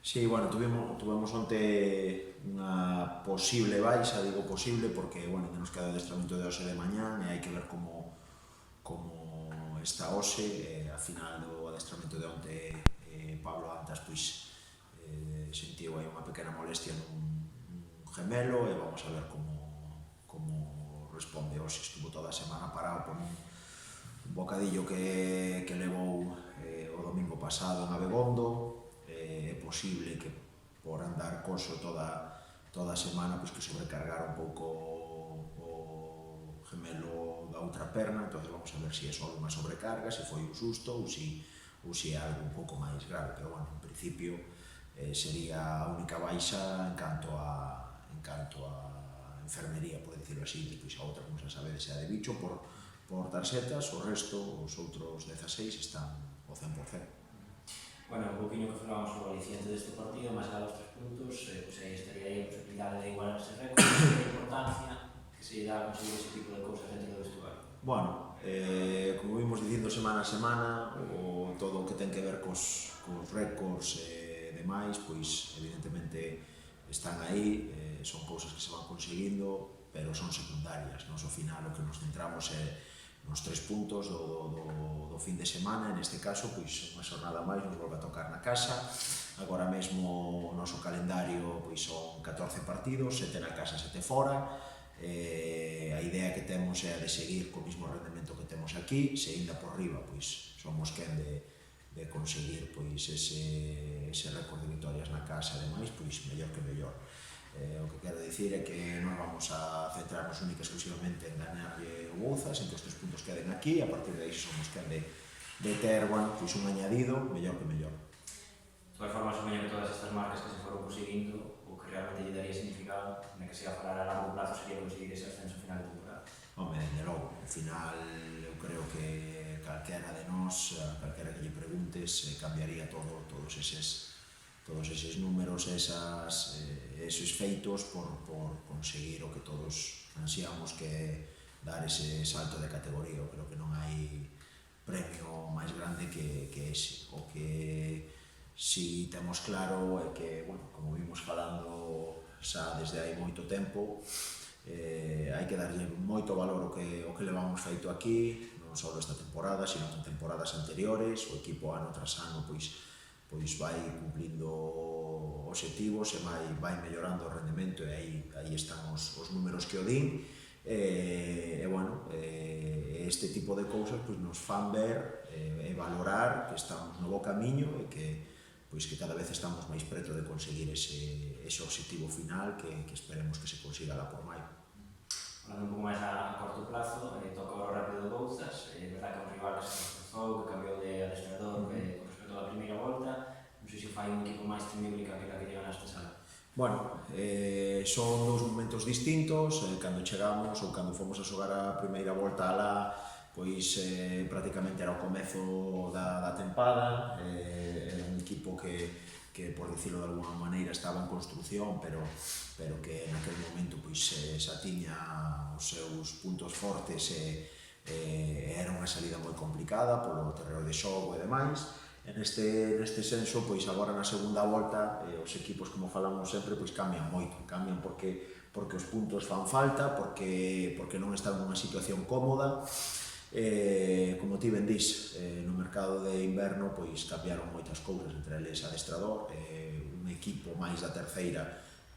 Sí, bueno, tuvemos onte unha posible baixa, digo posible porque, bueno, nos queda o adestramento de hoxe de mañán e hai que ver como está hoxe. A final do adestramento de onte, Pablo Antas, pois, sentiu aí unha pequena molestia nun gemelo e vamos a ver como responde hoxe. Estuvo toda a semana parado por un bocadillo que levou o domingo pasado en Abegondo. É posible que por andar coso toda a semana pois que sobrecargara un pouco o gemelo da outra perna. Entón vamos a ver se é só unha sobrecarga, se foi un susto ou se é algo un pouco máis grave, pero bueno, en principio sería a única baixa en canto a enfermería, por decirlo así. Despois a outra, como xa sabedes, é a de bicho por tarxetas. O resto, os outros 16 están ao 100%. Bueno, un poquinho que falamos sobre o aliciente deste partido, máis allá dos 3 puntos, pois aí estaría aí a posibilidade de igualar ese récord, a importancia que se dá a conseguir ese tipo de cousas dentro do vestuario. Bueno, como vimos dicindo semana a semana, todo o que ten que ver cos récords e demais, pois evidentemente están aí, son cousas que se van conseguindo, pero son secundarias. Nos ao final o que nos centramos é nos 3 puntos do fin de semana. Neste caso, pois unha xornada máis nos volve a tocar na casa. Agora mesmo o noso calendario pois son 14 partidos, 7 na casa, 7 fora. A idea que temos é a de seguir co mismo rendemento que temos aquí. Se ainda por riba, pois somos quen de conseguir pois ese récord de vitorias na casa, ademais, pois mellor que mellor. O que quero dicir é que non vamos a centrarnos única e exclusivamente en ganarlle o Bouzas, en que os 3 puntos queden aquí. A partir de aí somos quen de ter, bueno, pois un añadido, mellor que mellor. De todas formas, supoño que todas estas marcas que se foron conseguindo, o que realmente lle daría significado, na que se ia falar a largo plazo, sería conseguir ese ascenso final de temporada. Home, de logo, ao final eu creo que calquera de nós, calquera que lle preguntes, cambiaría todos eses números, eses feitos por conseguir o que todos ansiamos, que é dar ese salto de categoría. Eu creo que non hai premio máis grande que ese. O que si temos claro é que, bueno, como vimos falando xa desde hai moito tempo, hai que darlle moito valor o que levamos feito aquí, non só esta temporada, sino en temporadas anteriores. O equipo ano tras ano pois vai cumplindo obxectivos e vai mellorando o rendemento, e aí están os números que o din. Bueno, este tipo de cousas pois nos fan ver e valorar que estamos no bo camiño e que cada vez estamos máis preto de conseguir ese obxectivo final que esperemos que se consiga lá por maio. Falando un pouco máis a corto plazo, toca o Rápido de Bouzas, verdad que é un rival que se reforzou, que cambiou de adestrador con respecto á primeira volta. Non sei se fai un equipo máis temible que aquela que lle ganaste sala. Bueno, son dous momentos distintos. Cando chegamos ou cando fomos a xogar a primeira volta alá, pois prácticamente era o comezo da tempada. Era un equipo que por dicirlo de alguna maneira estaba en construción, pero que naquele momento pois xa tiña os seus puntos fortes e era unha salida moi complicada polo terreo de xogo e demais. Neste senso, pois agora na segunda volta, os equipos, como falamos sempre, pois cambian moito. Cambian porque os puntos fan falta, porque non están nunha situación cómoda. Como ti ben dís, no mercado de inverno pois cambiaron moitas cousas, entre eles adestrador, un equipo máis da terceira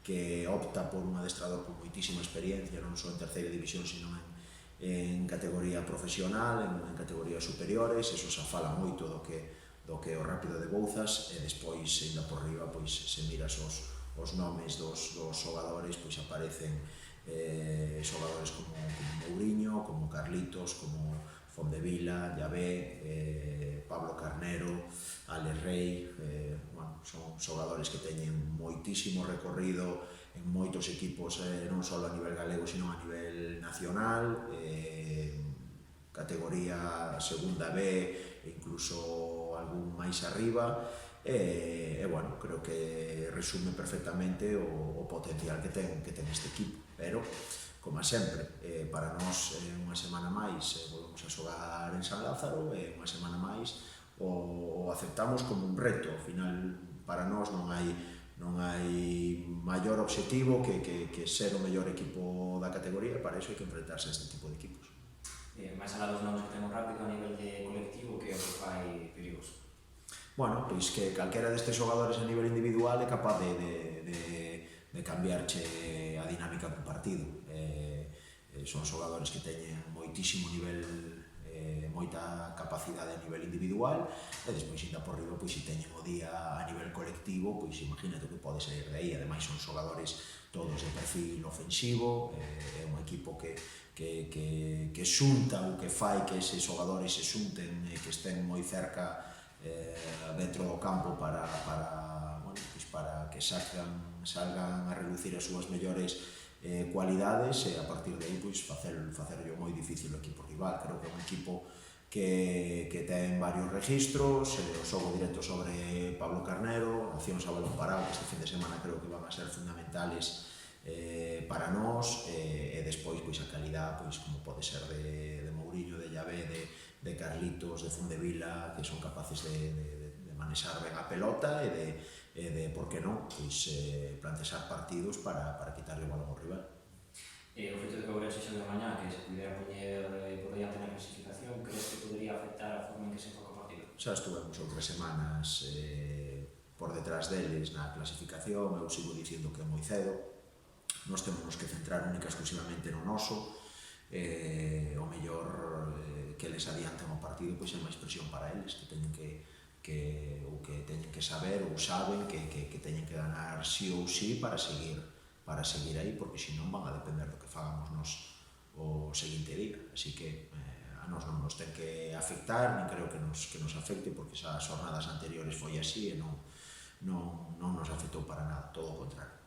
que opta por un adestrador con moitísima experiencia, non só en terceira división, sino en categoría profesional, en categorías superiores. Eso xa fala moito do que é o Rápido de Bouzas. E despois, ainda por riba, pois se miras os nomes dos xogadores, pois aparecen xogadores como Mourinho, como Carlitos, como Fondevila, Llavé, Pablo Carnero, Ale Rey. Bueno, son xogadores que teñen moitísimo recorrido en moitos equipos, non só a nivel galego, sino a nivel nacional, categoría segunda B e incluso algún máis arriba. Bueno, creo que resume perfectamente o potencial que ten este equipo. Pero, como sempre, para nós unha semana máis volvemos a xogar en San Lázaro, e unha semana máis o aceptamos como un reto. Ao final, para nós non hai maior objetivo que ser o mellor equipo da categoría, para iso hai que enfrentarse a este tipo de equipos. Máis alá dos nomes que temos rápido a nivel de colectivo, que é o que fai perigoso? Bueno, pois que calquera destes xogadores a nivel individual é capaz de cambiarche a dinámica dun partido. Son xogadores que teñen moitísimo nivel, moita capacidade a nivel individual, e despois, inda por riba, pois, se teñen o día a nivel colectivo, pois imagínate o que pode sair de aí. Ademais, son xogadores todos de perfil ofensivo, é un equipo que xunta o que fai que eses xogadores se xunten e que estén moi cerca dentro do campo para que salgan a relucir as súas mellores cualidades, e a partir de aí facerlo moi difícil o equipo rival. Creo que é un equipo que ten varios registros, o xogo directo sobre Pablo Carnero, accións a balón parado, que este fin de semana creo que van a ser fundamentales para nós, e despois a calidad, como pode ser de Mourinho, de Llavé, de Carlitos, de Fundevila, que son capaces de manexar ben a pelota e de, por que non, plantexar partidos para quitarle o balón ao rival. O feito de que agora sexa de mañá, que se pudera poñer por diante na clasificación, crees que podría afectar a forma en que se enfoca o partido? Xa estuvemos outras semanas por detrás deles na clasificación. Eu sigo dicindo que é moi cedo. Nós temos que centrar única e exclusivamente no noso. O mellor que les adianten o partido é máis presión para eles, que teñen que saber, ou saben que teñen que ganar sí ou sí para seguir aí, porque senón van a depender do que fagamos nós o seguinte día. Así que a nós non nos ten que afectar, nin creo que nos afecte, porque xa as jornadas anteriores foi así e non nos afectou para nada, todo o contrario.